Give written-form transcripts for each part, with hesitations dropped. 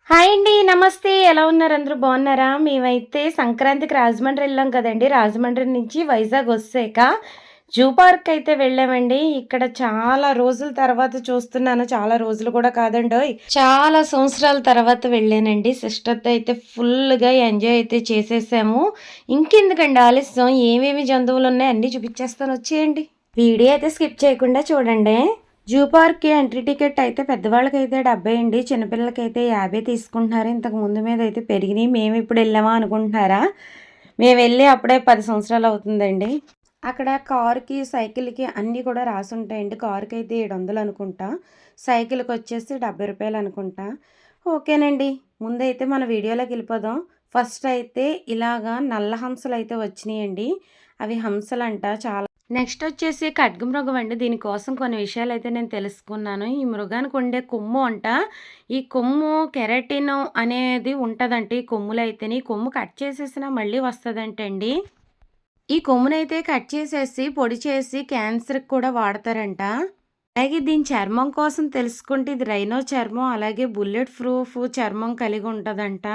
Hi అండి. నమస్తే. ఎలా ఉన్నారు? అందరూ బాగున్నారా? మేమైతే సంక్రాంతికి రాజమండ్రి వెళ్ళాం కదండీ! రాజమండ్రి నుంచి వైజాగ్ వచ్చాక జూ పార్క్ అయితే వెళ్ళామండి. ఇక్కడ చాలా రోజుల తర్వాత చూస్తున్నాను. చాలా రోజులు కూడా కాదండోయ్! చాలా సంవత్సరాల తర్వాత వెళ్ళానండి. సిస్టర్‌తో అయితే ఫుల్‌గా ఎంజాయ్ అయితే చేసేసాము. ఇంకెందుకండి ఆలస్యం ఏమేమి జంతువులున్నాయి అన్నీ చూపించేస్తాను వచ్చేయండి. వీడియో అయితే స్కిప్ చేయకుండా చూడండి. జూ పార్క్‌కి ఎంట్రీ టికెట్ అయితే పెద్దవాళ్ళకైతే 70 అండి. చిన్నపిల్లలకైతే 50 తీసుకుంటున్నారు. ఇంతకు ముందు మీద అయితే పెరిగినాయి. మేము ఇప్పుడు వెళ్ళామా అనుకుంటున్నారా? మేము వెళ్ళి అప్పుడే 10 సంవత్సరాలు అవుతుందండి. అక్కడ కారుకి, సైకిల్‌కి అన్నీ కూడా రాసుంటాయండి. కారుకి అయితే 700 అనుకుంటా. సైకిల్‌కి వచ్చేసి రూ. 70 అనుకుంటా. ఓకేనండి. ముందైతే మన వీడియోలోకి వెళ్ళిపోదాం. ఫస్ట్ అయితే ఇలాగా నల్ల హంసలైతే వచ్చినాయండి. అవి హంసలంట చాలా. నెక్స్ట్ వచ్చేసి ఖడ్గమృగం అండి. దీనికోసం కొన్ని విషయాలైతే నేను తెలుసుకున్నాను. ఈ మృగానికి ఉండే కొమ్ము అంట. ఈ కొమ్ము కెరటిన్ అనేది ఉంటదంట ఈ కొమ్ములో అయితేని. ఈ కొమ్ము కట్ చేసేసినా మళ్ళీ వస్తదంటండి. ఈ కొమ్మునైతే కట్ చేసేసి, పొడి చేసి క్యాన్సర్‌కి కూడా వాడతారంట. అలాగే దీని చర్మం కోసం తెలుసుకుంటే ఇది రైనో చర్మం, అలాగే బుల్లెట్ ప్రూఫ్ చర్మం కలిగి ఉంటదంట.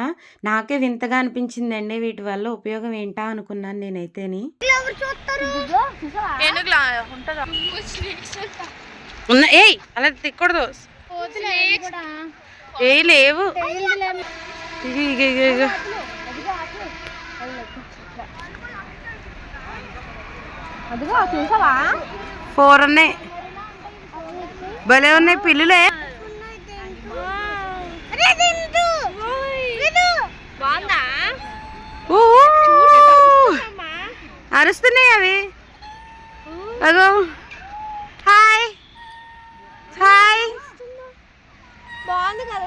నాకే వింతగా అనిపించిందండి. వీటి వల్ల ఉపయోగం ఏంటా అనుకున్నాను నేనైతేని. ఏయ్ అలా తిక్కకూడదు. ఏయ్ లేవు. ఇగ 4 ఉన్నాయి. భలే ఉన్నాయి పిల్లులే. అరుస్తున్నాయి అవి. అగో హాయ్ హాయ్. బాగుంది కదా.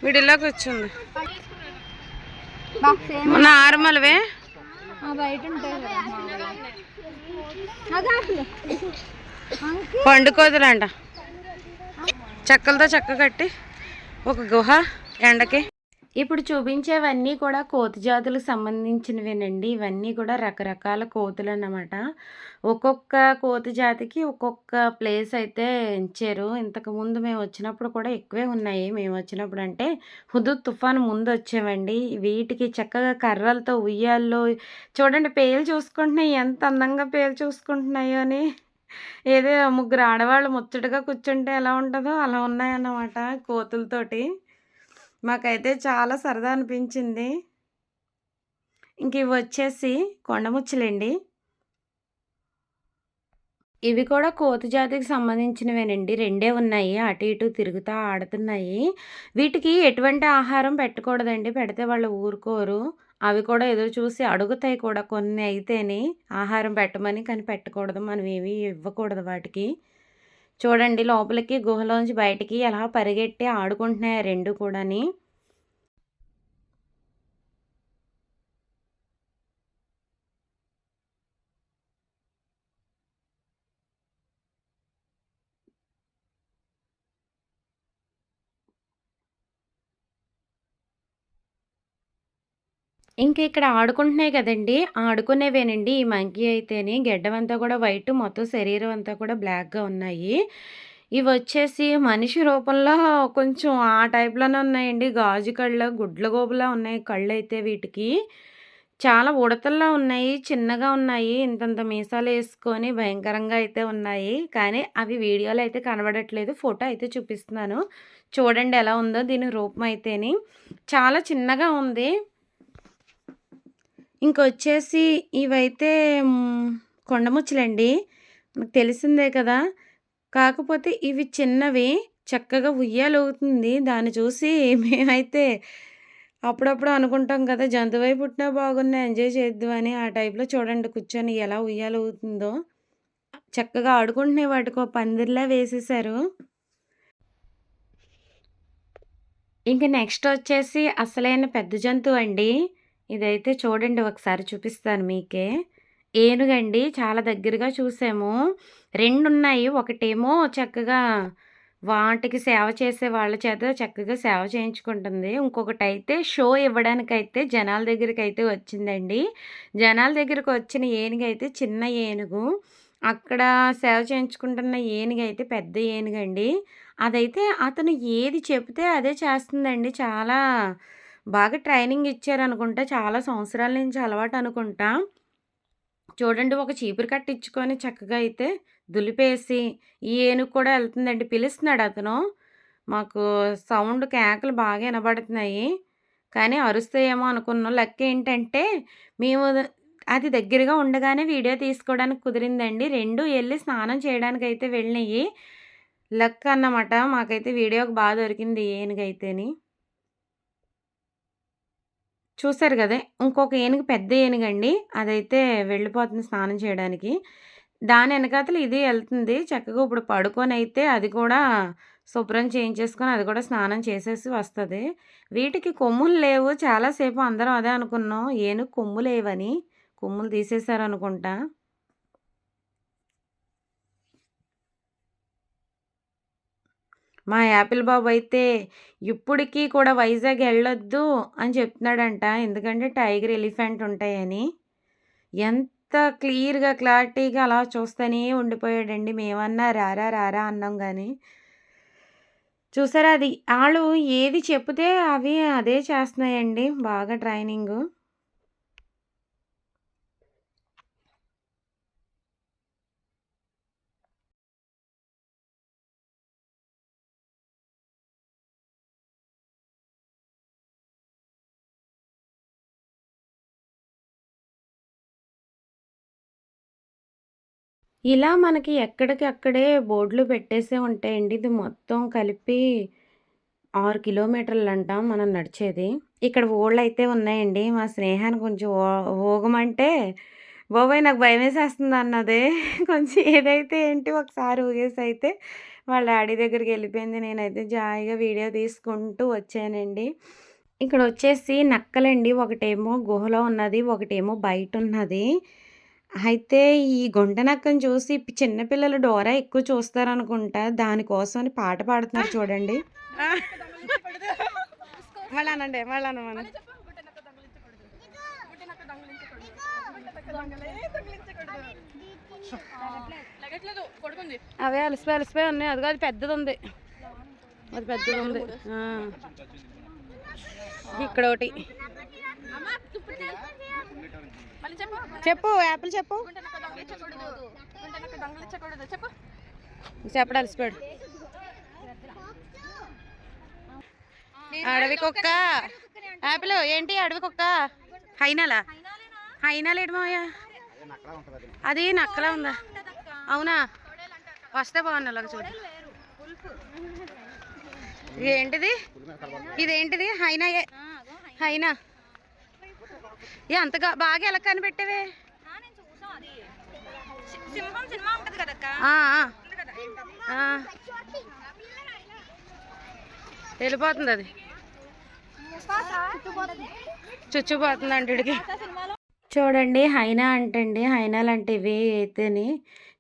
వీడిలో కూర్చుంది. నార్మల్వే పండుకోదులంట. చెక్కలతో చెక్క కట్టి ఒక గుహ ఎండకి. ఇప్పుడు చూపించేవన్నీ కూడా కోతి జాతులకు సంబంధించినవేనండి. ఇవన్నీ కూడా రకరకాల కోతులు అన్నమాట. ఒక్కొక్క కోతి జాతికి ఒక్కొక్క ప్లేస్ అయితే ఇచ్చారు. ఇంతకుముందు మేము వచ్చినప్పుడు కూడా ఎక్కువే ఉన్నాయి. మేము వచ్చినప్పుడు అంటే హుదూద్ తుఫాను ముందు వచ్చామండి. వీటికి చక్కగా కర్రలతో ఉయ్యాల్లో చూడండి పేలు చూసుకుంటున్నాయి. ఎంత అందంగా పేలు చూసుకుంటున్నాయో అని. ఏదో ముగ్గురు ఆడవాళ్ళు ముచ్చటగా కూర్చుంటే ఎలా ఉంటుందో అలా ఉన్నాయన్నమాట కోతులతోటి. మాకైతే చాలా సరదా అనిపించింది. ఇంక ఇవి వచ్చేసి కొండముచ్చులండి. ఇవి కూడా కోతి జాతికి సంబంధించినవేనండి. రెండే ఉన్నాయి. అటు ఇటు తిరుగుతా ఆడుతున్నాయి. వీటికి ఎటువంటి ఆహారం పెట్టకూడదండి. పెడితే వాళ్ళు ఊరుకోరు. అవి కూడా ఎదురు చూసి అడుగుతాయి కూడా కొన్ని అయితేని ఆహారం పెట్టమని. కానీ పెట్టకూడదు. మనం ఏవి ఇవ్వకూడదు వాటికి. చూడండి లోపలికి గుహలోంచి బయటికి ఎలా పరిగెట్టి ఆడుకుంటున్నాయి ఆ 2 కూడాని. ఇంక ఇక్కడ ఆడుకుంటున్నాయి కదండీ! ఆడుకునేవేనండి ఈ మంకీ అయితేని. గెడ్డమంతా కూడా వైట్, మొత్తం శరీరం అంతా కూడా బ్లాక్‌గా ఉన్నాయి. ఇవొచ్చేసి మనిషి రూపంలో కొంచెం ఆ టైప్‌లోనే ఉన్నాయండి. గాజు కళ్ళు, గుడ్లగూబలా ఉన్నాయి కళ్ళైతే వీటికి. చాలా ఉడతల్లా ఉన్నాయి. చిన్నగా ఉన్నాయి. ఇంతంత మీసాలేసుకొని భయంకరంగా అయితే ఉన్నాయి. కానీ అవి వీడియోలో అయితే కనబడట్లేదు. ఫోటో అయితే చూపిస్తున్నాను. చూడండి ఎలా ఉందో దీని రూపం అయితేని. చాలా చిన్నగా ఉంది. ఇంకొచ్చేసి ఇవైతే కొండముచ్చులండి. మనకు తెలిసిందే కదా! కాకపోతే ఇవి చిన్నవి. చక్కగా ఉయ్యాలూగుతుంది. దాన్ని చూసి మేమైతే అప్పుడప్పుడు అనుకుంటాం కదా! జంతువై పుట్టినా బాగున్ను ఎంజాయ్ చేద్దువు అని. ఆ టైప్‌లో చూడండి కూర్చొని ఎలా ఉయ్యాలూగుతుందో. చక్కగా ఆడుకుంటున్నాయి. వాటికో పందిరిలా వేసేశారు. ఇంక నెక్స్ట్ వచ్చేసి అసలైన పెద్ద జంతువండి. ఇదైతే చూడండి ఒకసారి చూపిస్తాను మీకే. ఏనుగండి. చాలా దగ్గరగా చూసాము. 2 ఉన్నాయి. ఒకటేమో చక్కగా వాటికి సేవ చేసే వాళ్ళ చేత చక్కగా సేవ చేయించుకుంటుంది. ఇంకొకటైతే షో ఇవ్వడానికైతే జనాల దగ్గరికైతే వచ్చిందండి. జనాల దగ్గరకొచ్చిన ఏనుగైతే చిన్న ఏనుగు. అక్కడ సేవ చేయించుకుంటున్న ఏనుగైతే పెద్ద ఏనుగండి. అదైతే అతను ఏది చెబితే అదే చేస్తుందండి. చాలా బాగా ట్రైనింగ్ ఇచ్చారనుకుంటా. చాలా సంవత్సరాల నుంచి అలవాటనుకుంటా. చూడండి ఒక చీపురు కట్ట ఇచ్చుకొని చక్కగా అయితే దులిపేసి, ఈ ఏనుగు కూడా ఎళ్తుందండి. పిలుస్తున్నాడతను. మాకు సౌండ్ కేకలు బాగా ఇనబడుతున్నాయి. కానీ అరుస్తాయేమో అనుకున్నాం. లక్కేంటంటే మేము అది దగ్గరగా ఉండగానే వీడియో తీసుకోవడానికి కుదిరిందండి. 2 ఎళ్లి స్నానం చేయడానికైతే వెళ్ళినియి. లక్ అన్నమాట. మాకైతే వీడియోకి దొరికింది ఏనుగైతేని. చూసారు గదా! ఇంకొక ఏనుగు పెద్ద ఏనుగండి. అదైతే వెళ్ళిపోతుంది స్నానం చేయడానికి. దాని ఎనకాతల ఇది ఎళ్తుంది. చక్కగా ఇప్పుడు పడుకొనైతే అది కూడా శుభ్రం చేయించేసుకొని అది కూడా స్నానం చేసేసి వస్తది. వీటికి కొమ్ములు లేవు. చాలా సేపు అందరం అదే అనుకున్నాం. ఏనుగు కొమ్ములేవని. కొమ్ములు తీసేసారనుకుంటా. మా యాపిల్ బాబయితే ఇప్పటికి కూడా వైజాగ్ ఎళ్ళొద్దు అని చెప్తున్నాడంట. ఎందుకంటే టైగర్, ఎలిఫెంట్ ఉంటాయని. ఎంత క్లియర్‌గా, క్లారిటీగా అలా చూస్తూనే ఉండిపోయాడండి. మేమన్నా రారా, రారా అన్నాం గానీ. చూసారా అది ఆళ్ళు ఏది చెప్తే అవి అదే చేస్తున్నాయండి. బాగా ట్రైనింగు. ఇలా మనకి ఎక్కడికి అక్కడే బోర్డులు పెట్టేసే ఉంటాయండి. ఇది మొత్తం కలిపి 6 కిలోమీటర్లంట మనం నడిచేది. ఇక్కడ ఊళ్ళైతే ఉన్నాయండి. మా స్నేహాన్ని కొంచెం ఊగమంటే, బాబోయ్! నాకు భయమేసేస్తుందన్నది. కొంచెం ఏదైతే ఏంటి ఒకసారి ఊగేసైతే వాళ్ళ డాడీ దగ్గరికెళ్ళిపోయింది. నేనైతే జాయిగా వీడియో తీసుకుంటూ వచ్చానండి. ఇక్కడొచ్చేసి నక్కలండి. ఒకటేమో గుహలో ఉన్నది. ఒకటేమో బయటున్నది. అయితే ఈ గుంట నక్కని చూసి చిన్న పిల్లలు డోరా ఎక్కువ చూస్తారనుకుంటా. దానికోసమని పాట పాడుతున్నారు చూడండి. మళ్ళానండి. మళ్ళానమను. అవే అలసిపోయి అలసిపోయి ఉన్నాయి. అదిగో అది పెద్దదుంది. అది పెద్దదుంది. ఇక్కడ ఒకటి చెప్పు యాపిల్ చెప్పు. చెప్పడు అలసిపోయాడు. అడవి కుక్క యాపిల్ ఏంటి అడవి కుక్క హైనాలా హైనాలేడు మావయ్య అది నక్కలా ఉందా అవునా వస్తే బాగున్నా అలాగ చూడు ఏంటిది ఇదేంటిది హైనా హైనా అంతగా బాగా ఎలా కనిపెట్టేవే వెళ్ళిపోతుంది అది చుచ్చుపోతుంది అంటుడికి చూడండి హైనా అంటండి హైనాలు అంటే ఇవి అయితేని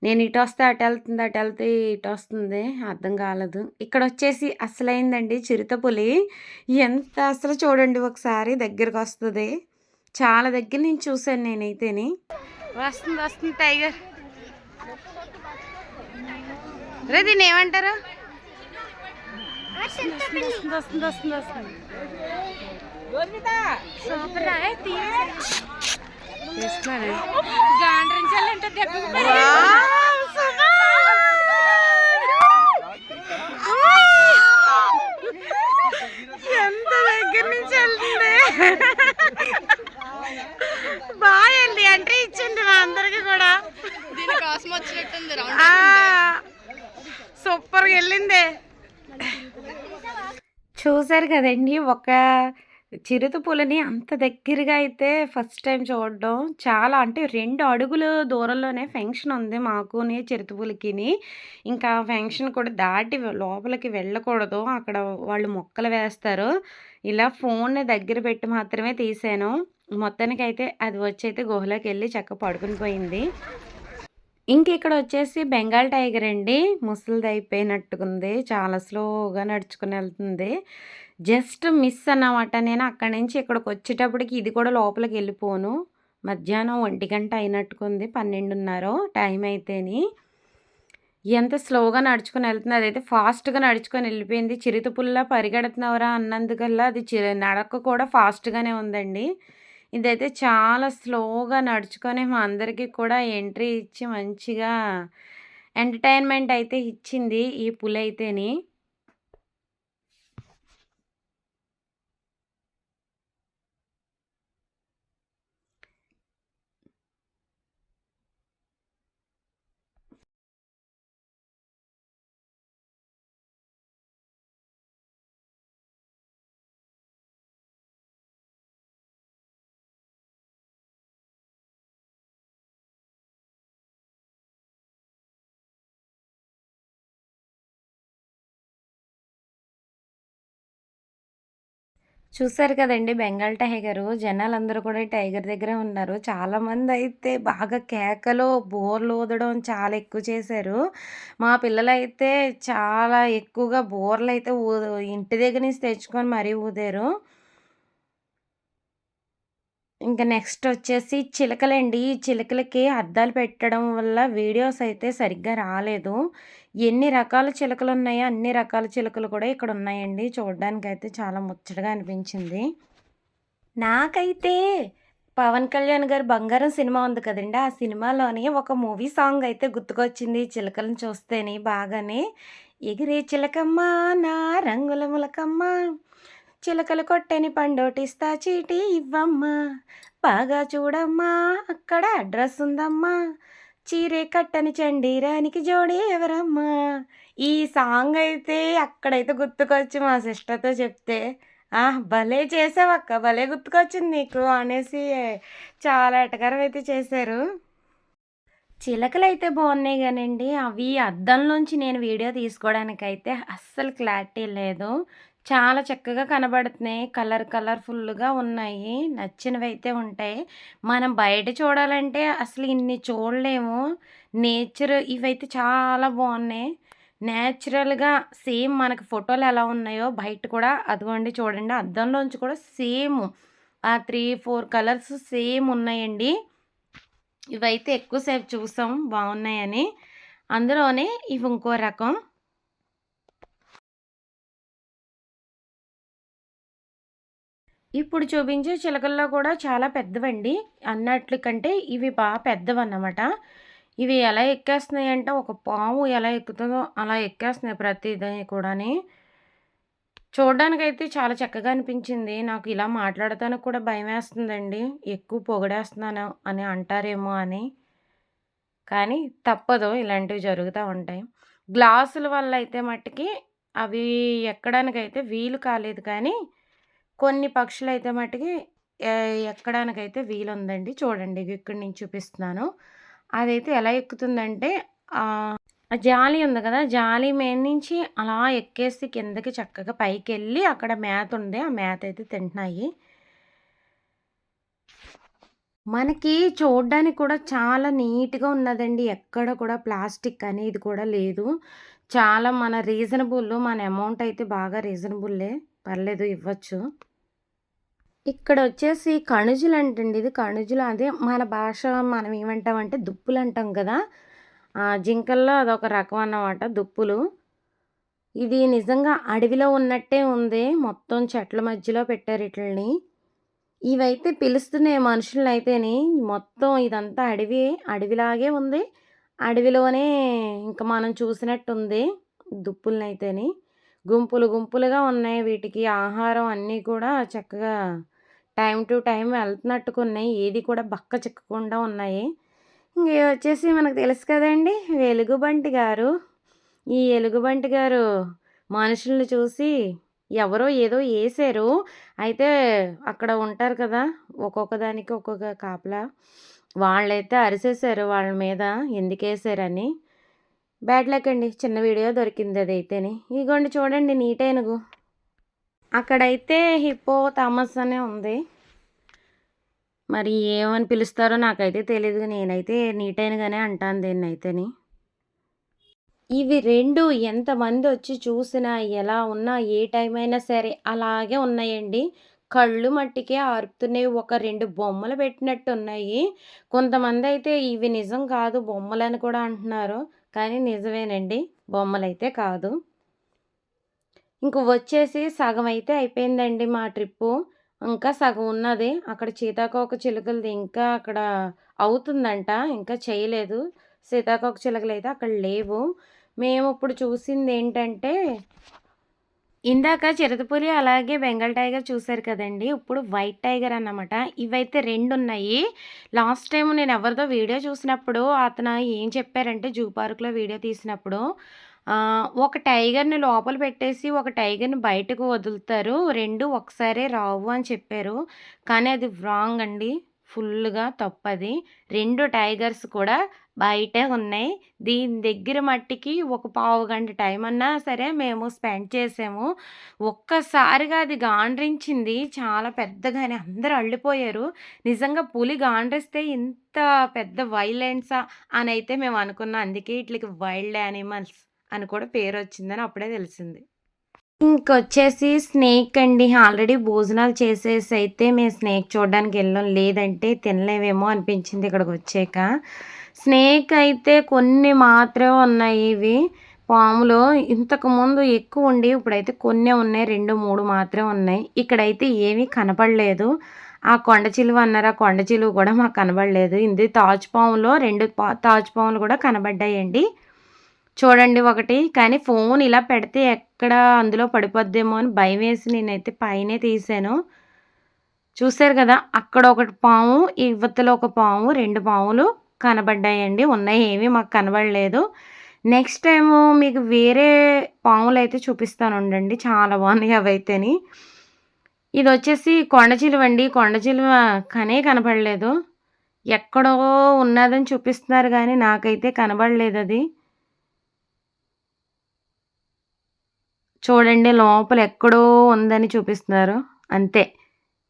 నేను ఇటు వస్తే అటు వెళ్తుంది అటు వెళ్తే ఇటు వస్తుంది అర్థం కాలేదు ఇక్కడ వచ్చేసి అసలైందండి చిరుతపులి ఎంత అసలు చూడండి ఒకసారి దగ్గరకు వస్తుంది చాలా దగ్గర నుంచి చూసాను నేనైతేని వస్తుంది వస్తుంది టైగర్ రే దీన్ని ఏమంటారు వస్తుంది వస్తుంది వస్తుంది వస్తుంది ఎంత దగ్గర నుంచి వెళ్తుంది బాగా వెళ్ళి ఎంట్రీ ఇచ్చింది మా అందరికి కూడా సూపర్గా వెళ్ళింది చూసారు కదండి ఒక చిరుతపులిని అంత దగ్గరగా అయితే ఫస్ట్ టైం చూడడం చాలా అంటే 2 అడుగుల దూరంలోనే ఫంక్షన్ ఉంది మాకుని చిరుతపులికిని ఇంకా ఫంక్షన్ కూడా దాటి లోపలికి వెళ్ళకూడదు అక్కడ వాళ్ళు మొక్కలు వేస్తారు ఇలా ఫోన్ని దగ్గర పెట్టి మాత్రమే తీసాను మొత్తానికైతే అది వచ్చి అయితే గుహలోకి వెళ్ళి చక్కగా పడుకుని పోయింది ఇక్కడ వచ్చేసి బెంగాల్ టైగర్ అండి. ముసలిదయిపోయినట్టుగుంది. చాలా స్లోగా నడుచుకొని ఎళ్తుంది. జస్ట్ మిస్ అన్నమాట. నేను అక్కడి నుంచి ఇక్కడికొచ్చేటప్పటికి ఇది కూడా లోపలికెళ్ళిపోను. మధ్యాహ్నం 1 అయినట్టుగుంది. 12:30 టైం అయితేని. ఎంత స్లోగా నడుచుకొని ఎళ్తుంది. అదైతే ఫాస్ట్‌గా నడుచుకొని ఎళ్ళిపోయింది. చిరుతపుల్లా పరిగెడుతున్నావురా అన్నందుకల్లా అది నడక కూడా ఫాస్ట్‌గానే ఉందండి. ఇదైతే చాలా స్లోగా నడుచుకొని మా అందరికీ కూడా ఎంట్రీ ఇచ్చి మంచిగా ఎంటర్‌టైన్‌మెంట్ అయితే ఇచ్చింది ఈ పులైతేని. చూసారు కదండీ బెంగాల్ టైగరు. జనాలందరూ కూడా ఈ టైగర్ దగ్గరే ఉన్నారు. చాలామందయితే బాగా కేకలు, బోర్లూదడం చాలా ఎక్కువ చేశారు. మా పిల్లలైతే చాలా ఎక్కువగా బోర్లయితే ఇంటి దగ్గర నుంచి తెచ్చుకొని మరీ ఊదారు. ఇంక నెక్స్ట్ వచ్చేసి చిలకలండి. ఈ చిలకలకి అద్దాలు పెట్టడం వల్ల వీడియోస్ అయితే సరిగ్గా రాలేదు. ఎన్ని రకాల చిలకలున్నాయో అన్ని రకాల చిలకలు కూడా ఇక్కడున్నాయండి. చూడ్డానికైతే చాలా ముచ్చటగా అనిపించింది. నాకైతే 'పవన్ కళ్యాణ్' గారి 'బంగారం' సినిమా ఉంది కదండీ! ఆ సినిమాలోని ఒక మూవీ సాంగ్ అయితే గుర్తుకొచ్చింది చిలకలను చూస్తేని బాగానే. ఎగిరే చిలకమ్మ నా రంగుల మొలకమ్మ చిలకలు కొట్టని పండోటిస్తా చీటీ ఇవ్వమ్మా బాగా చూడమ్మా అక్కడ అడ్రస్ ఉందమ్మా చీరే కట్టని చండీరానికి జోడి ఎవరమ్మా ఈ సాంగ్ అయితే అక్కడైతే గుర్తుకొచ్చి మా సిస్టర్తో చెప్తే భలే చేసావక్క భలే గుర్తుకొచ్చింది నీకు అనేసి చాలా ఎటకారం అయితే చేశారు. చిలకలైతే బాగున్నాయి గానండి, అవి అద్దంలోంచి నేను వీడియో తీసుకోవడానికైతే అస్సలు క్లారిటీ లేదు. చాలా చక్కగా కనబడుతున్నాయి. కలర్‌ఫుల్‌గా ఉన్నాయి. నచ్చినవైతే ఉంటాయి. మనం బయట చూడాలంటే అసలు ఇన్ని చూడలేము. నేచర్ ఇవైతే చాలా బాగున్నాయి. నేచురల్‌గా సేమ్ మనకి ఫోటోలు ఎలా ఉన్నాయో బయట కూడా అదిగోండి చూడండి అద్దంలోంచి కూడా సేమ్ ఆ 3, 4 కలర్స్ సేమ్ ఉన్నాయండి. ఇవైతే ఎక్కువ సేపు చూసాం బాగున్నాయని. అందులోనే ఇవి ఇంకో రకం. ఇప్పుడు చూపించే చిలకల్లో కూడా చాలా పెద్దవండి. అన్నట్లికంటే ఇవి పెద్దవన్నమాట. ఇవి ఎలా ఎక్కేస్తున్నాయంటే ఒక పాము ఎలా ఎక్కుతుందో అలా ఎక్కేస్తున్నాయి ప్రతిది కూడాని. చూడ్డానికైతే చాలా చక్కగా అనిపించింది. నాకు ఇలా మాట్లాడతానికి కూడా భయమేస్తుందండి. ఎక్కువ పొగిడేస్తున్నాను అని అంటారేమో అని. కానీ తప్పదు ఇలాంటివి జరుగుతా ఉంటాయి. గ్లాసుల వల్ల అయితే మట్టికి అవి ఎక్కడానికైతే వీలు కాలేదు కానీ, కొన్ని పక్షులైతే మట్టికి ఎక్కడానికైతే వీలుందండి. చూడండి ఇక్కడి నుంచి చూపిస్తున్నాను. అదైతే ఎలా ఎక్కుతుందంటే ఆ జాలి ఉంది కదా! జాలి మీద నుంచి అలా ఎక్కేసి కిందకి చక్కగా పైకెళ్ళి అక్కడ మేతుంది. ఆ మేతయితే తింటున్నాయి. మనకి చూడ్డానికి కూడా చాలా నీట్‌గా ఉన్నదండి. ఎక్కడ కూడా ప్లాస్టిక్ అనేది కూడా లేదు. చాలా మన రీజనబుల్ మన అమౌంట్ అయితే బాగా రీజనబుల్లే. పర్లేదు ఇవ్వచ్చు. ఇక్కడొచ్చేసి కణుజులంటండి. ఇది కణుజులు అదే మన భాష మనం ఏమంటామంటే దుప్పులంటాం కదా! జింకల్లో అదొక రకం అన్నమాట దుప్పులు. ఇది నిజంగా అడవిలో ఉన్నట్టే ఉంది. మొత్తం చెట్ల మధ్యలో పెట్టారు ఈటిల్ని. ఇవైతే పిలుస్తున్నాయి మనుషులనైతేని. మొత్తం ఇదంతా అడవిలాగే ఉంది. అడవిలోనే ఇంక మనం చూసినట్టుంది దుప్పులనైతేని. గుంపులు గుంపులుగా ఉన్నాయి. వీటికి ఆహారం అన్నీ కూడా చక్కగా టైమ్ టు టైమ్ వెళ్తున్నట్టుకున్నాయి. ఏది కూడా బక్క చిక్కకుండా ఉన్నాయి. ఇంక వచ్చేసి మనకు తెలుసు కదండీ! ఎలుగుబంటి గారు. ఈ ఎలుగుబంటి గారు మనుషుల్ని చూసి ఎవరో ఏదో ఏశారు. అయితే అక్కడ ఉంటారు కదా! ఒక్కొక్క దానికి ఒక్కొక్క కాపలా. వాళ్ళైతే అరిసేశారు వాళ్ళ మీద ఎందుకేశారని. బ్యాడ్ లక్ అండి. చిన్న వీడియో దొరికింది అదైతేని. ఇగోండి చూడండి నీటేనుగు. అక్కడైతే హిప్పో థామస్ అనే ఉంది. మరి ఏమని పిలుస్తారో నాకైతే తెలీదు. నేనైతే నీటైనగానే అంటాను దీన్నైతేని. ఇవి 2 ఎంతమందొచ్చి చూసినా, ఎలా ఉన్నా, ఏ టైమైనా సరే అలాగే ఉన్నాయండి. కళ్ళు మట్టికే ఆర్పుతున్నాయి. ఒక 2 బొమ్మలు పెట్టినట్టున్నాయి. కొంతమందయితే ఇవి నిజం కాదు బొమ్మలని కూడా అంటున్నారు. కానీ నిజమేనండి. బొమ్మలైతే కాదు. ఇంక వచ్చేసి సగమైతే అయిపోయిందండి మా ట్రిప్పు. ఇంకా సగం ఉన్నది. అక్కడ సీతాకోకచిలుకలది ఇంకా అక్కడ అవుతుందంట. ఇంకా చేయలేదు. సీతాకోకచిలుకలైతే అక్కడ లేవు. మేమిప్పుడు చూసిందేంటంటే, ఇందాక చిరుతపులి అలాగే బెంగాల్ టైగర్ చూసారు కదండీ! ఇప్పుడు వైట్ టైగర్ అన్నమాట. ఇవైతే 2 ఉన్నాయి. లాస్ట్ టైమ్ నేను ఎవరిదో వీడియో చూసినప్పుడు అతను ఏం చెప్పారంటే జూ పార్క్‌లో వీడియో తీసినప్పుడు ఒక టైగర్‌ని లోపల పెట్టేసి, ఒక టైగర్‌ని బయటకు వదులుతారు. 2 ఒకసారే రావు అని చెప్పారు. కానీ అది రాంగ్ అండి. ఫుల్లుగా తప్పది. 2 టైగర్స్ కూడా బయటే ఉన్నాయి. దీని దగ్గర మట్టికి ఒక పావుగంట టైమన్నా సరే మేము స్పెండ్ చేసాము. ఒక్కసారిగా అది గాండ్రించింది. చాలా పెద్దగానే అందరూ అల్లిపోయారు. నిజంగా పులి గాండ్రిస్తే ఇంత పెద్ద వైలెన్సా అనైతే మేము అనుకున్నాం. అందుకే ఈట్లికి వైల్డ్ యానిమల్స్ అని కూడా పేరొచ్చిందని అప్పుడే తెలిసింది. ఇంకొచ్చేసి స్నేక్ అండి. ఆల్రెడీ భోజనాలు చేసేసైతే మేము స్నేక్ చూడ్డానికెళ్ళాం. లేదంటే తినలేమేమో అనిపించింది ఇక్కడికొచ్చాక. స్నేక్ అయితే కొన్ని మాత్రమే ఉన్నాయి ఇవి. పాములు ఇంతకుముందు ఎక్కువుండి ఇప్పుడైతే కొన్నే ఉన్నాయి. 2, 3 మాత్రమే ఉన్నాయి. ఇక్కడైతే ఏమీ కనపడలేదు. ఆ కొండ చిలువ అన్నారు. ఆ కొండ చిలువ కూడా మాకు కనబడలేదు. ఇది తాచుపాములో 2 తాచుపాములు కూడా కనబడ్డాయండి. చూడండి ఒకటి. కానీ ఫోన్ ఇలా పెడితే ఎక్కడ అందులో పడిపోద్దేమో అని భయమేసి నేనైతే పైనే తీశాను. చూసారు కదా! అక్కడ ఒకటి పాము, ఇవతల ఒక పాము, 2 పాములు కనబడ్డాయండి. ఉన్నాయి ఏవి మాకు కనబడలేదు. నెక్స్ట్ టైము మీకు వేరే పాములైతే చూపిస్తానుండండి. చాలా బాగున్నాయి అవైతేని. ఇదొచ్చేసి కొండ చిలువండి. కొండ చిలువ కనే కనపడలేదు. ఎక్కడో ఉన్నదని చూపిస్తున్నారు గానీ నాకైతే కనబడలేదది. చూడండి లోపల ఎక్కడో ఉందని చూపిస్తున్నారు. అంతే.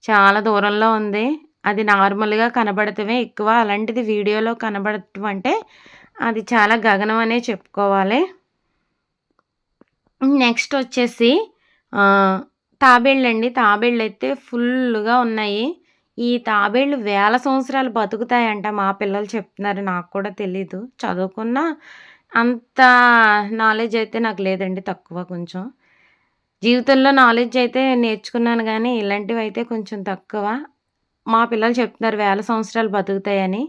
చాలా దూరంలో ఉంది. అది నార్మల్‌గా కనబడటమే ఎక్కువ. అలాంటిది వీడియోలో కనబడటం అంటే అది చాలా గగనం అనే చెప్పుకోవాలి. నెక్స్ట్ వచ్చేసి తాబేళ్ళండి. తాబేళ్ళైతే ఫుల్లుగా ఉన్నాయి. ఈ తాబేళ్ళు వేల సంవత్సరాలు బతుకుతాయంట మా పిల్లలు చెప్తున్నారు. నాకు కూడా తెలీదు. చదువుకున్నా అంత నాలెడ్జ్ అయితే నాకు లేదండి. తక్కువ కొంచెం. జీవితంలో నాలెడ్జ్ అయితే నేర్చుకున్నాను గానీ, ఇలాంటివైతే కొంచెం తక్కువ. మా పిల్లలు చెప్తున్నారు వేల సంవత్సరాలు బతుకుతాయని.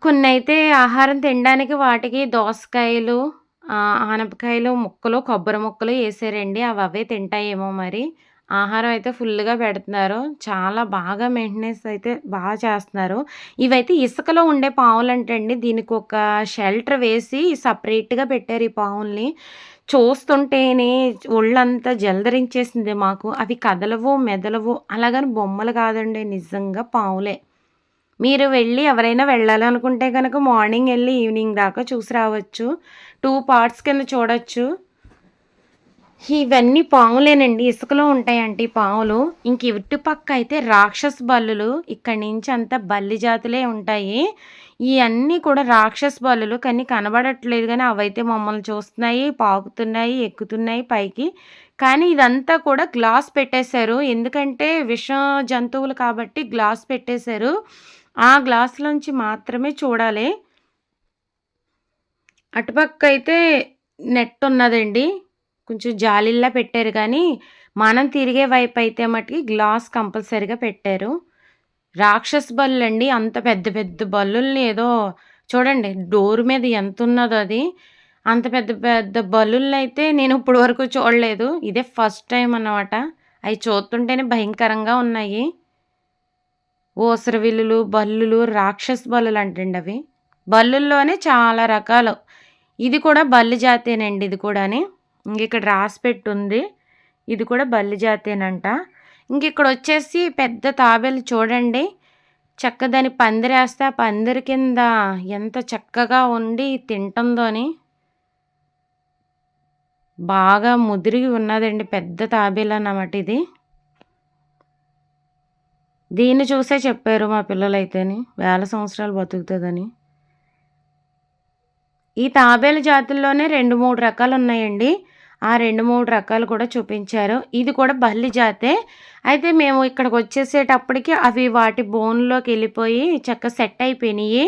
కొన్నైతే ఆహారం తినడానికి వాటికి దోసకాయలు, ఆనపకాయలు ముక్కలు, కొబ్బరి ముక్కలు ఏసారండి. అవే తింటాయేమో మరి. ఆహారం అయితే ఫుల్లుగా పెడుతున్నారు. చాలా బాగా మెయింటెనెన్స్ అయితే చేస్తున్నారు. ఇవైతే ఇసుకలో ఉండే పాములంటండి. దీనికొక షెల్టర్ వేసి సెపరేట్‌గా పెట్టారు ఈ పాముల్ని. చూస్తుంటేనే ఒళ్ళంతా జలదరించేసింది మాకు. అవి కదలవు, మెదలవు. అలాగని బొమ్మలు కాదండి. నిజంగా పాములే. మీరు ఎవరైనా వెళ్ళాలనుకుంటే గనక మార్నింగ్ ఎళ్లి ఈవినింగ్ దాకా చూసి రావచ్చు. 2 పార్ట్స్ కింద చూడొచ్చు. ఇవన్నీ పాములేనండి. ఇసుకలో ఉంటాయంట ఈ పాములు. ఇంక ఇటుపక్క అయితే రాక్షస బల్లులు. ఇక్కడి నుంచి అంతా బల్లి జాతులే ఉంటాయి. ఇయన్నీ కూడా రాక్షస బల్లులు. కానీ కనబడట్లేదు గానీ అవైతే మమ్మల్ని చూస్తున్నాయి, పాకుతున్నాయి, ఎక్కుతున్నాయి పైకి. కానీ ఇదంతా కూడా గ్లాస్ పెట్టేశారు. ఎందుకంటే విష జంతువులు కాబట్టి గ్లాస్ పెట్టేశారు. ఆ గ్లాస్‌లోంచి మాత్రమే చూడాలి. అటుపక్కయితే నెట్ ఉన్నదండి. కొంచెం జాలీల్లా పెట్టారు గానీ, మనం తిరిగే వైపయితే మటికి గ్లాస్ కంపల్సరీగా పెట్టారు. రాక్షస బల్లులండి. అంత పెద్ద పెద్ద బల్లుల్ని ఏదో చూడండి డోర్ మీద ఎంతున్నదో అది. అంత పెద్ద పెద్ద బల్లులనైతే నేను ఇప్పటి వరకు చూడలేదు. ఇదే ఫస్ట్ టైమ్ అన్నమాట. అయి చూస్తుంటేనే భయంకరంగా ఉన్నాయి. ఊసరవిల్లులు, బల్లులు, రాక్షస బల్లులంటండి అవి. బల్లుల్లోనే చాలా రకాలు. ఇది కూడా బల్లి జాతేనండి ఇది కూడాని. ఇంగిక్కడ రాసిపెట్టుంది. ఇది కూడా బల్లి జాతేనంట. ఇంకిక్కడొచ్చేసి పెద్ద తాబేలు చూడండి. దాని పందిరేస్తే ఆ పందిరి కింద ఎంత చక్కగా ఉండి తింటుందోని. బాగా ముదిరి ఉన్నదండి. పెద్ద తాబేలన్నమాట ఇది. దీన్ని చూసే చెప్పారు మా పిల్లలైతేని. వేల సంవత్సరాలు బతుకుతదని. ఈ తాబేలు జాతుల్లోనే 2, 3 రకాలున్నాయండి. ఆ 2, 3 రకాలు కూడా చూపించారు. ఇది కూడా బల్లి జాతే. అయితే మేము ఇక్కడికొచ్చేసేటప్పటికి అవి వాటి బోన్‌లోకెళ్ళిపోయి చక్కగా సెట్ అయిపోయినియి.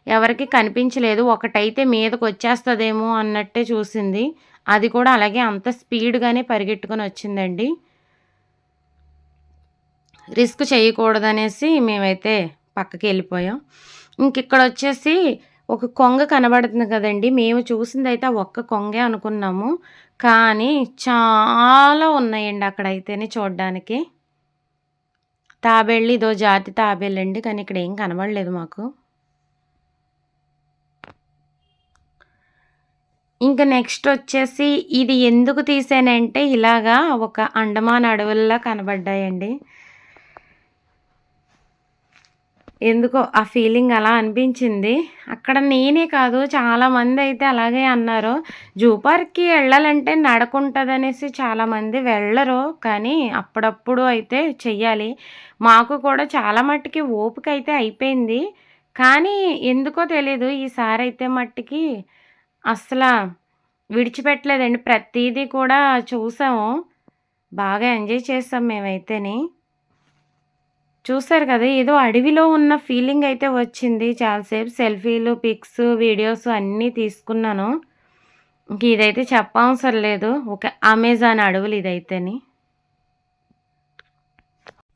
ఎవరికీ కనిపించలేదు. ఒకటైతే మీదకొచ్చేస్తదేమో అన్నట్టే చూసింది. అది కూడా అలాగే అంత స్పీడ్‌గానే పరిగెట్టుకొనొచ్చిందండి. రిస్క్ చేయకూడదనేసి మేమైతే పక్కకెళ్ళిపోయాం. ఇంకిక్కడొచ్చేసి ఒక కొంగ కనబడుతుంది కదండీ! మేము చూసిందైతే ఆ ఒక్క కొంగే అనుకున్నాము. కానీ చాలా ఉన్నాయండి అక్కడైతేనే చూడ్డానికి. తాబేళ్ళు ఇదో జాతి తాబేలండి. కానీ ఇక్కడేం కనబడలేదు మాకు. ఇంక నెక్స్టొచ్చేసి ఇది ఎందుకు తీసానంటే ఇలాగా ఒక అండమాన్ అడవుల్లా కనబడ్డాయండి. ఎందుకో ఆ ఫీలింగ్ అలా అనిపించింది. అక్కడ నేనే కాదు చాలామందయితే అలాగే అన్నారు. జూ పార్క్‌కి ఎళ్ళాలంటే నడకుంటదనేసి చాలామంది వెళ్ళరు. కానీ అప్పుడప్పుడు అయితే చెయ్యాలి. మాకు కూడా చాలా మట్టికి ఓపికైతే అయిపోయింది. కానీ ఎందుకో తెలీదు ఈసారైతే మట్టికి అస్సల విడిచిపెట్టలేదండి. ప్రతీదీ కూడా చూసాము. బాగా ఎంజాయ్ చేసాం మేమైతేని. చూసారు కదా! ఏదో అడవిలో ఉన్న ఫీలింగయితే వచ్చింది. చాలాసేపు సెల్ఫీలు, పిక్స్, వీడియోస్ అన్నీ తీసుకున్నాను. ఇంక ఇదైతే చెప్పవసరం లేదు. ఒక అమెజాన్ అడవులు ఇదైతేని.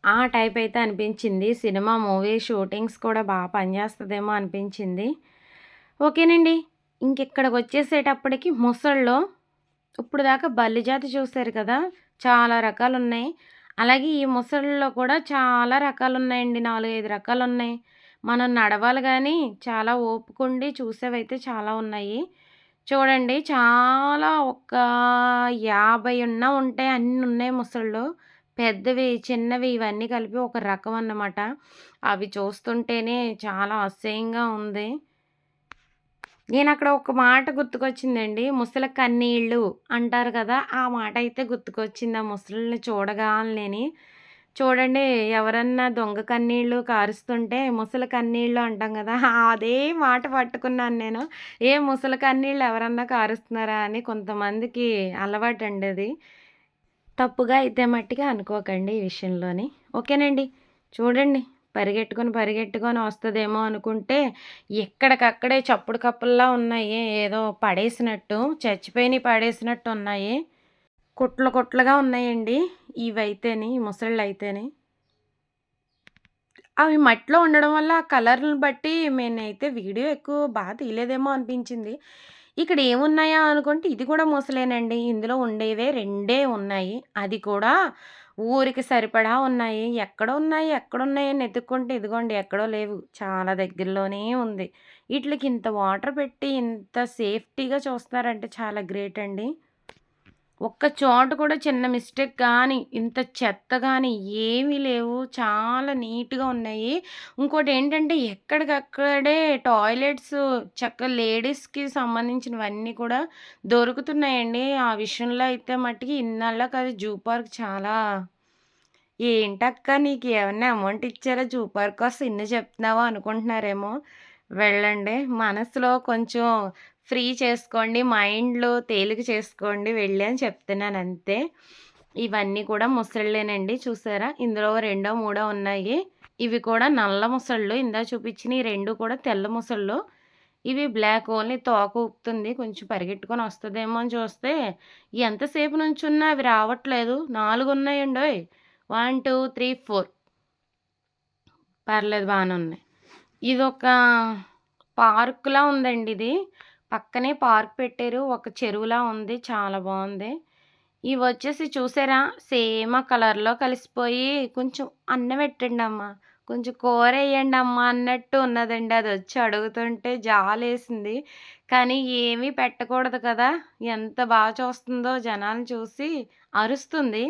ఆ టైపయితే అనిపించింది. సినిమా, మూవీ షూటింగ్స్ కూడా పనిచేస్తదేమో అనిపించింది. ఓకేనండి. ఇంకిక్కడికొచ్చేసేటప్పటికి మొసళ్ళు ఇప్పటిదాకా బల్లి జాతి చూసారు కదా! చాలా రకాలున్నాయి. అలాగే ఈ మొసళ్ళలో కూడా చాలా రకాలున్నాయండి. 4, 5 రకాలున్నాయి. మనం నడవాలి గానీ, చాలా ఓపికుండి చూసేవైతే చాలా ఉన్నాయి. చూడండి చాలా ఒక 50 ఉంటాయి. అన్నున్నాయి మొసళ్ళు. పెద్దవి, చిన్నవి ఇవన్నీ కలిపి ఒక రకం అన్నమాట. అవి చూస్తుంటేనే చాలా అసహ్యంగా ఉంది. నేనక్కడ ఒక మాట గుర్తుకొచ్చిందండి. ముసలి కన్నీళ్ళు అంటారు కదా! ఆ మాటయితే గుర్తుకొచ్చింది. ఆ ముసలిని చూడగాలనేని. చూడండి ఎవరన్నా దొంగ కన్నీళ్ళు కారుస్తుంటే ముసలి కన్నీళ్ళు అంటాం గదా! అదే మాట పట్టుకున్నాను నేను. ఏ ముసలి కన్నీళ్ళు ఎవరన్నా కారుస్తున్నారా అని కొంతమందికి అలవాటండి అది. తప్పుగా అయితే మట్టికి అనుకోకండి ఈ విషయంలోని. ఓకేనండి. చూడండి పరిగెట్టుకొని వస్తదేమో అనుకుంటే ఎక్కడికక్కడే చప్పుడు కప్పుల్లా ఉన్నాయి. ఏదో పడేసినట్టు, చచ్చిపోయినయి పడేసినట్టు ఉన్నాయి. కుట్లు కుట్లుగా ఉన్నాయండి. ఇవైతేని, ఈ ముసళ్ళైతేని. అవి మట్టిలో ఉండడం వల్ల ఆ కలర్‌ని బట్టి నేనైతే వీడియో ఎక్కువ తీయలేదేమో అనిపించింది. ఇక్కడ ఏమున్నాయా అనుకుంటే ఇది కూడా మొసలేనండి. ఇందులో ఉండేవే 2 ఉన్నాయి. అది కూడా ఊరికి సరిపడా ఉన్నాయి. ఎక్కడున్నాయని ఎతుక్కుంటే ఇదిగోండి ఎక్కడో లేవు. చాలా దగ్గరలోనే ఉంది. ఈట్లికి ఇంత వాటర్ పెట్టి ఇంత సేఫ్టీగా చూస్తున్నారంటే చాలా గ్రేట్ అండి. ఒక్క చోట కూడా చిన్న మిస్టేక్ గానీ, ఇంత చెత్త గానీ ఏమీ లేవు. చాలా నీట్‌గా ఉన్నాయి. ఇంకోటేంటంటే ఎక్కడికక్కడే టాయిలెట్స్ లేడీస్‌కి సంబంధించినవన్నీ కూడా దొరుకుతున్నాయండి. ఆ విషయంలో అయితే మట్టికి ఇన్నాళ్ళకి అది జూ పార్క్ చాలా ఏంటక్క నీకు ఏమన్నా అమౌంట్ ఇచ్చారా జూ పార్క్ కోసం ఇన్ని చెప్తున్నావు అనుకుంటున్నారేమో. వెళ్ళండి. మనసులో కొంచెం ఫ్రీ చేసుకోండి. మైండ్‌లో తేలిక చేసుకోండి వెళ్ళి అని చెప్తున్నానంతే. ఇవన్నీ కూడా మొసళ్ళేనండి చూసారా? ఇందులో రెండో, మూడో ఉన్నాయి. ఇవి కూడా నల్ల మొసళ్ళు. ఇందాక చూపించినయి 2 కూడా తెల్ల మొసళ్ళు. ఇవి బ్లాక్ ఓన్లీ తోక ఊపుతుంది. కొంచెం పరిగెట్టుకొని వస్తదేమో అని చూస్తే ఎంతసేపు నుంచున్నా అవి రావట్లేదు. 4 ఉన్నాయండోయ్! 1, 2, 3, 4 పర్లేదు బానే ఉన్నాయి. ఇదొక పార్క్‌లా ఉందండి ఇది. పక్కనే పార్క్ పెట్టారు. ఒక చెరువులా ఉంది. చాలా బావుంది. ఇవొచ్చేసి చూసారా? సేమ్ ఆ కలర్‌లో కలిసిపోయి కొంచెం అన్నం ఎట్టండమ్మా, కొంచెం కూరెయ్యండమ్మా అన్నట్టు ఉన్నదండి. అదొచ్చి అడుగుతుంటే జాలేసింది. కానీ ఏమీ పెట్టకూడదు కదా! ఎంత చూస్తుందో జనాల్ని చూసి అరుస్తుంది.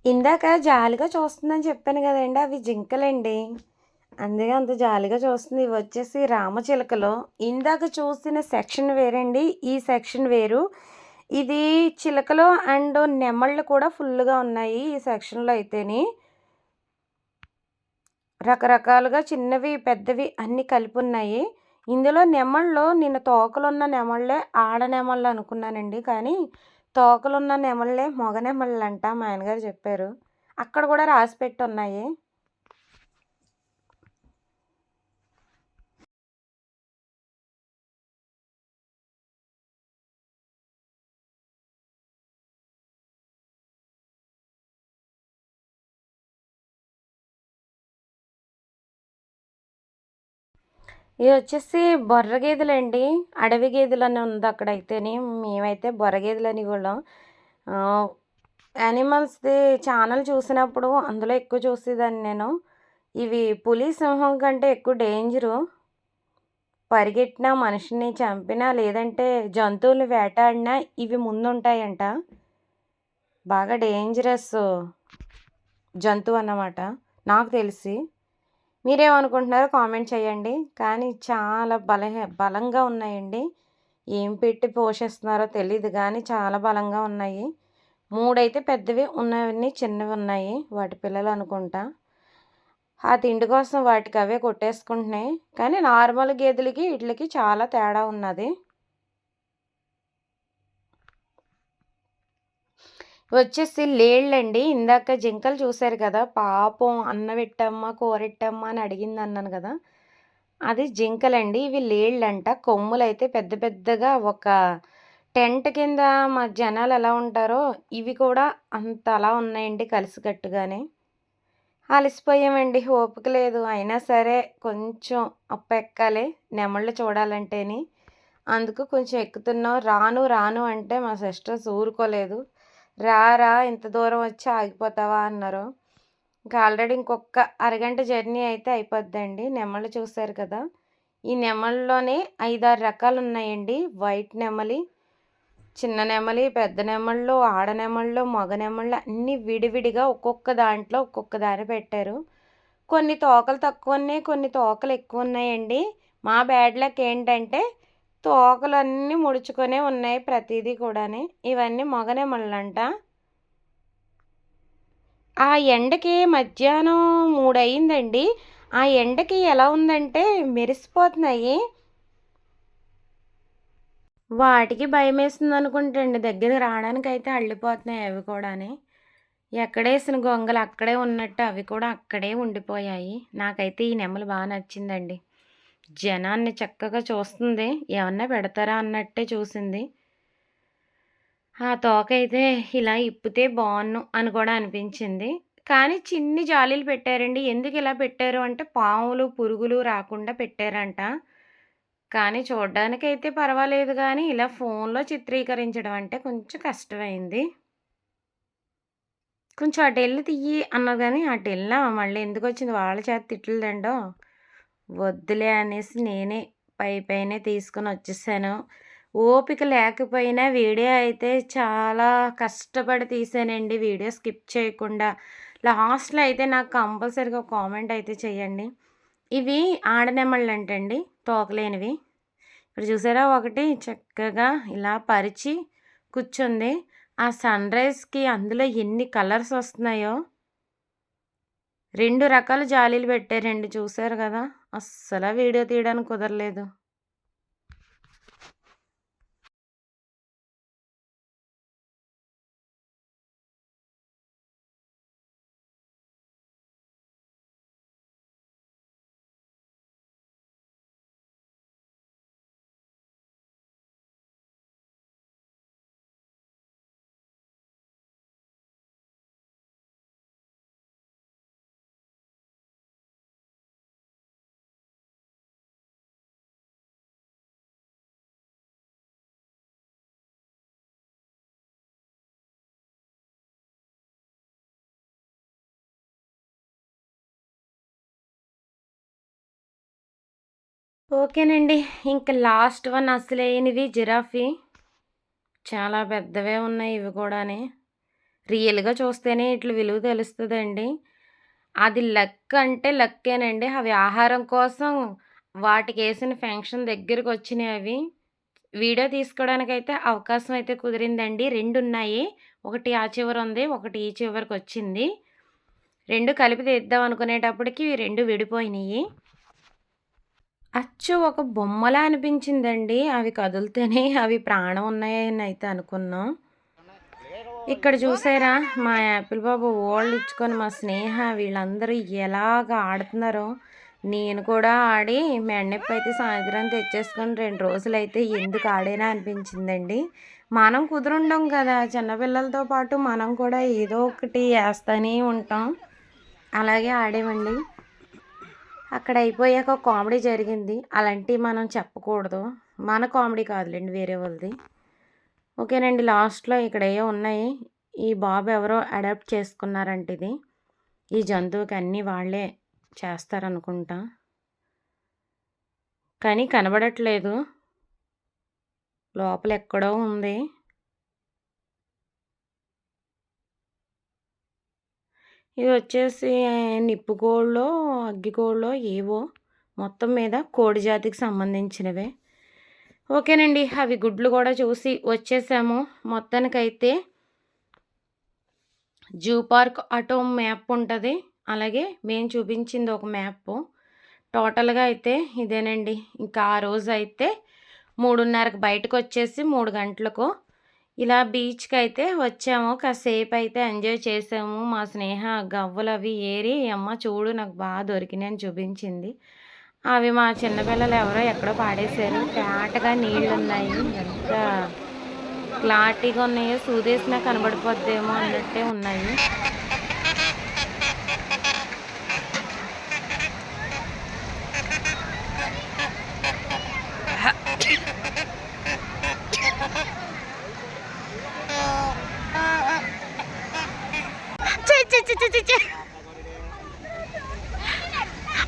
ఇందాక జాలిగా చూస్తుందని చెప్పాను కదండీ! అవి జింకలండి. అందుకే అంత జాలిగా చూస్తుంది. ఇవొచ్చేసి రామచిలకలు. ఇందాక చూసిన సెక్షన్ వేరండి. ఈ సెక్షన్ వేరు. ఇది చిలకలు అండ్ నెమళ్ళు కూడా ఫుల్లుగా ఉన్నాయి ఈ సెక్షన్‌లో అయితేని. రకరకాలుగా చిన్నవి, పెద్దవి అన్నీ కలిపున్నాయి. ఇందులో నెమళ్ళు నేను తోకలున్న నెమళ్ళే ఆడ నెమళ్ళు అనుకున్నానండి. కానీ తోకలున్న నెమళ్ళే మగ నెమళ్ళంట మా ఆయనగారు చెప్పారు. అక్కడ కూడా రాసిపెట్టున్నాయి. ఇవొచ్చేసి బొర్ర గేదెలండి. అడవి గేదెలని ఉందక్కడైతేని. మేమైతే బొర్ర గేదెలనేవాళ్ళం. ఆహ్, యానిమల్స్‌ది ఛానల్ చూసినప్పుడు అందులో ఎక్కువ చూసేదాన్ని నేను. ఇవి పులి, సింహం కంటే ఎక్కువ డేంజరు. పరిగెట్టినా, మనిషిని చంపినా, లేదంటే జంతువుల్ని వేటాడినా ఇవి ముందుంటాయంట. బాగా డేంజరస్ జంతువన్నమాట నాకు తెలిసి. మీరేమనుకుంటున్నారో కామెంట్ చేయండి. కానీ చాలా బలంగా ఉన్నాయండి. ఏం పెట్టి పోషిస్తున్నారో తెలీదు గానీ చాలా బలంగా ఉన్నాయి. 3 అయితే పెద్దవి, ఉన్నవన్నీ చిన్నవున్నాయి. వాటి పిల్లలనుకుంటా. ఆ తిండి కోసం వాటికవే కొట్టేసుకుంటున్నాయి. కానీ నార్మల్ గేదెలకి, ఈట్లికి చాలా తేడా ఉన్నది. వచ్చేసి లేళ్ళండి. ఇందాక జింకలు చూసారు కదా! పాపం అన్నమెట్టమ్మా, కూరెట్టమ్మా అని అడిగిందన్నాను గదా! అది జింకలండి. ఇవి లేళ్ళంట. కొమ్ములైతే పెద్ద పెద్దగా ఒక టెంట్ కింద జనాలెలా ఉంటారో, ఇవి కూడా అంతలా ఉన్నాయండి కలిసికట్టుగానే. అలసిపోయామండి. ఓపిక లేదు. అయినా సరే కొంచెం అప్పెక్కాలి నెమళ్ళు చూడాలంటేని. అందుకు కొంచెం ఎక్కుతున్నాం. రాను, రాను అంటే మా సిస్టర్స్ ఊరుకోలేదు. "రా రా ఇంత దూరం వచ్చి ఆగిపోతావా" అన్నారు. ఇంకా ఆల్రెడీ ఇంకొక అరగంట జర్నీ అయితే అయిపోద్దండి. నెమళ్ళు చూసారు కదా! ఈ నెమళ్ళలోనే 5, 6 రకాలున్నాయండి. వైట్ నెమలి, చిన్న నెమలి, పెద్ద నెమళ్ళు, ఆడ నెమళ్ళు, మగ నెమళ్ళు అన్నీ విడివిడిగా ఒక్కొక్క దాంట్లో ఒక్కొక్క దాన్ని పెట్టారు. కొన్ని తోకలు తక్కువున్నాయి, కొన్ని తోకలు ఎక్కువున్నాయండి. మా బ్యాడ్ లక్ ఏంటంటే తోకలన్నీ ముడుచుకొనే ఉన్నాయి ప్రతీదీ కూడాని. ఇవన్నీ మగ నెమళ్ళంట. ఆ ఎండకి మధ్యాహ్నం 3 అయిందండి. ఆ ఎండకి ఎలా ఉందంటే మెరిసిపోతున్నాయి. వాటికి భయమేసిందనుకుంటండి. దగ్గరికి రాడానికైతే అల్లిపోతున్నాయి అవి కూడాని. ఎక్కడేసిన గొంగలు అక్కడే ఉన్నట్టు అవి కూడా అక్కడే ఉండిపోయాయి. నాకైతే ఈ నెమలి నచ్చిందండి. జనాన్ని చక్కగా చూస్తుంది. ఏమన్నా పెడతారా అన్నట్టే చూసింది. ఆ తోకైతే ఇలా ఇప్పితే బావున్ను అని కూడా అనిపించింది. కానీ చిన్ని జాలీలు పెట్టారండి. ఎందుకిలా పెట్టారు అంటే పాములు, పురుగులు రాకుండా పెట్టారంట. కానీ చూడ్డానికైతే పర్వాలేదు గానీ, ఇలా ఫోన్‌లో చిత్రీకరించడం అంటే కొంచెం కష్టమైంది. కొంచెం అటెళ్ళి తియ్యి అన్నా గానీ, అటెళ్ళా మళ్ళీ ఎందుకొచ్చింది వాళ్ళ చేత తిట్లు తినడం. వద్దులే అనేసి నేనే పైనే తీసుకొనొచ్చేసాను. ఓపిక లేకపోయినా వీడియో అయితే చాలా కష్టపడి తీశానండి. వీడియో స్కిప్ చేయకుండా. లాస్ట్‌లో అయితే నాకు కంపల్సరీగా కామెంట్ అయితే చేయండి. ఇవి ఆడనెమళ్ళంటండి తోకలేనివి. ఇక్కడ చూసారా ఒకటి చక్కగా ఇలా పరిచి కూర్చుంది. ఆ సన్‌రైజ్‌కి అందులో ఎన్ని కలర్స్ వస్తున్నాయో. 2 రకాల జాలీలు పెట్టారండి చూసారు గదా! అస్సల వీడియో తీయడానికి కుదరలేదు. ఓకేనండి. ఇంక లాస్ట్ వన్ అసలైనవి జిరాఫీ. చాలా పెద్దవే ఉన్నాయి ఇవి కూడాని. రియల్‌గా చూస్తేనే ఇట్ల విలువ తెలుస్తదండి. అది లక్ అంటే లక్కేనండి. అవి ఆహారం కోసం వాటికేసిన ఫంక్షన్ దగ్గరకొచ్చినియి అవి. వీడియో తీసుకోవడానికైతే అవకాశం అయితే కుదిరిందండి. 2 ఉన్నాయి. ఒకటి ఆ చివరుంది. ఒకటి ఈ చివరకొచ్చింది. 2 కలిపి తీద్దాం అనుకునేటప్పటికి 2 విడిపోయినియి. అచ్చు ఒక బొమ్మలా అనిపించిందండి. అవి కదులుతేనే అవి ప్రాణం ఉన్నాయని అయితే అనుకున్నాం. ఇక్కడ చూసారా మా యాపిల్ బాబు ఓళ్ళిచ్చుకొని మా స్నేహ వీళ్ళందరూ ఎలాగ ఆడుతున్నారో, నేను కూడా ఆడి మెడనొప్పి అయితే సాయంత్రం తెచ్చేసుకొని 2 రోజులైతే ఎందుకు ఆడానా అనిపించిందండి. మనం కుదురుండం కదా! చిన్నపిల్లలతో పాటు మనం కూడా ఏదో ఒకటి ఏస్తానే ఉంటాం. అలాగే ఆడామండి. అక్కడ అయిపోయాక ఒక కామెడీ జరిగింది. అలాంటివి మనం చెప్పకూడదు. మన కామెడీ కాదులెండి వేరే వాళ్ళది. ఓకేనండి. లాస్ట్‌లో ఇక్కడ ఏవో ఉన్నాయి. ఈ బాబు ఎవరో అడాప్ట్ చేసుకున్నారంట ఇది. ఈ జంతువుకి అన్నీ వాళ్ళే చేస్తారనుకుంటా. కానీ కనబడట్లేదు. లోపల ఎక్కడో ఉంది. ఇది వచ్చేసి నిప్పుకోళ్ళో, అగ్గికోళ్ళో ఏవో మొత్తం మీద కోడి జాతికి సంబంధించినవే. ఓకేనండి. అవి గుడ్లు కూడా చూసి వచ్చేసాము. మొత్తానికైతే జూ పార్క్ అటో మ్యాప్ ఉంటది. అలాగే మేము చూపించింది ఒక మ్యాపు. టోటల్‌గా అయితే ఇదేనండి. ఇంకా ఆ రోజైతే 3:30కి బయటకొచ్చేసి 3 గంటలకు ఇలా బీచ్‌కైతే వచ్చాము. కాసేపయితే ఎంజాయ్ చేసాము. మా స్నేహ గవ్వలవి ఏరి, "అమ్మ చూడు నాకు దొరికినాయి" అని చూపించింది. అవి మా చిన్న పిల్లలు ఎవరో ఎక్కడో పాడేశారు. తేటగా నీళ్లున్నాయి. ఎంత క్లారిటీగా ఉన్నాయో సూదేసినా కనబడిపోద్దేమో అన్నట్టే ఉన్నాయి.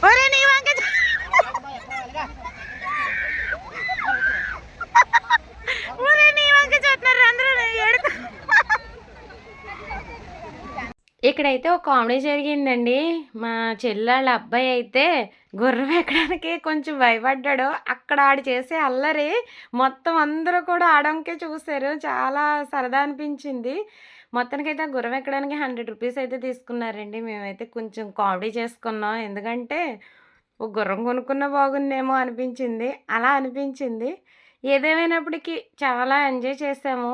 ఒరేయ్ నీ వంక ఒరేయ్ నీ వంక చూస్తున్నారు అందరూ ఏడుపు. ఇక్కడైతే ఒక కామెడీ జరిగిందండి. మా చెల్లాళ్ళ అబ్బాయి అయితే గుర్రం ఎక్కడానికి కొంచెం భయపడ్డాడు. అక్కడ ఆడు చేసే అల్లరి మొత్తం అందరూ కూడా ఆడంకే చూసారు. చాలా సరదా అనిపించింది. మొత్తానికైతే ఆ గుర్రం ఎక్కడానికి ₹100 అయితే తీసుకున్నారండి. మేమైతే కొంచెం కామెడీ చేసుకున్నాం. ఎందుకంటే ఒక గుర్రం కొనుక్కున్నా బాగున్నేమో అనిపించింది. అలా అనిపించింది. ఏదేమైనప్పటికీ చాలా ఎంజాయ్ చేసాము.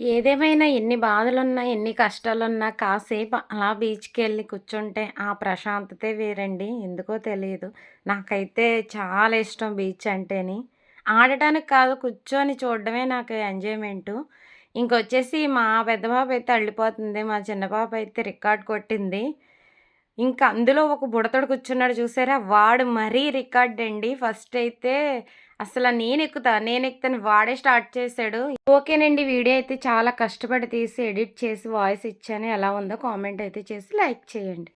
ఏదేమైనా ఎన్ని బాధలున్నా, ఎన్ని కష్టాలున్నా కాసేపు అలా బీచ్‌కెళ్ళి కూర్చుంటే ఆ ప్రశాంతతే వేరండి. ఎందుకో తెలీదు. నాకైతే చాలా ఇష్టం బీచ్ అంటేని. ఆడటానికి కాదు కూర్చొని చూడడమే నాకు ఎంజాయ్‌మెంటు. ఇంకొచ్చేసి మా పెద్ద పాప అయితే అల్లిపోతుంది. మా చిన్న పాప అయితే రికార్డ్ కొట్టింది. ఇంకా అందులో ఒక బుడతడు కూర్చున్నాడు చూసారా? వాడు మరీ రికార్డండి. ఫస్ట్ అయితే అసల నేనెక్కుతాను వాడే స్టార్ట్ చేశాడు. ఓకేనండి. వీడియో అయితే చాలా కష్టపడి తీసి, ఎడిట్ చేసి, వాయిస్ ఇచ్చాను. ఎలా ఉందో కామెంట్ అయితే చేసి లైక్ చేయండి.